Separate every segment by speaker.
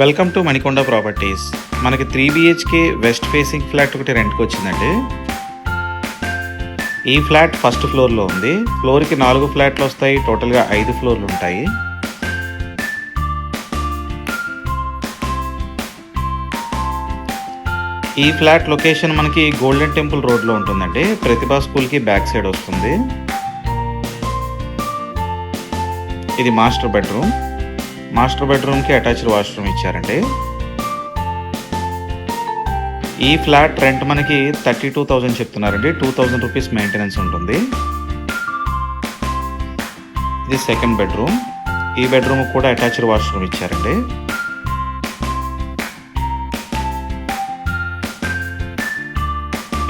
Speaker 1: Welcome to Manikonda properties. మనకి 3 BHK west facing flat ఒకటి రెంట్కి వచ్చిందండి. ఈ ఫ్లాట్ ఫస్ట్ ఫ్లోర్లో ఉంది. ఫ్లోర్కి 4 ఫ్లాట్లు వస్తాయి. టోటల్గా 5 ఫ్లోర్లు ఉంటాయి. ఈ ఫ్లాట్ లొకేషన్ మనకి గోల్డెన్ టెంపుల్ రోడ్లో ఉంటుందండి. ప్రతిభా స్కూల్కి బ్యాక్ సైడ్ వస్తుంది. ఇది మాస్టర్ బెడ్రూమ్. మాస్టర్ బెడ్రూమ్కి అటాచ్డ్ వాష్రూమ్ ఇచ్చారండి. ఈ ఫ్లాట్ రెంట్ మనకి 32,000 చెప్తున్నారండి. 2,000 రూపీస్ మెయింటెనెన్స్ ఉంటుంది. ఇది సెకండ్ బెడ్రూమ్. ఈ బెడ్రూమ్ కూడా అటాచ్డ్ వాష్రూమ్ ఇచ్చారండి.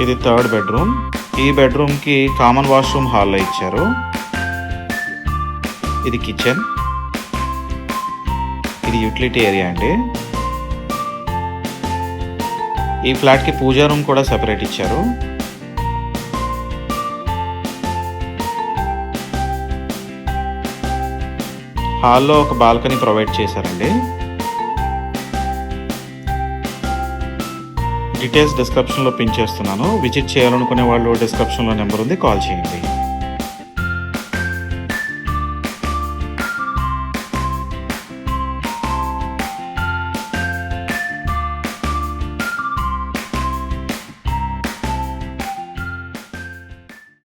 Speaker 1: ఇది థర్డ్ బెడ్రూమ్. ఈ బెడ్రూమ్కి కామన్ వాష్రూమ్ హాల్లో ఇచ్చారు. ఇది కిచెన్. ఇది యూటిలిటీ ఏరియా అండి. ఈ ఫ్లాట్కి పూజా రూమ్ కూడా సెపరేట్ ఇచ్చారు. హాల్లో ఒక బాల్కనీ ప్రొవైడ్ చేశారండి. డీటెయిల్స్ డిస్క్రిప్షన్లో పిన్ చేస్తున్నాను. విజిట్ చేయాలనుకునే వాళ్ళు డిస్క్రిప్షన్లో నెంబర్ ఉంది, కాల్ చేయండి.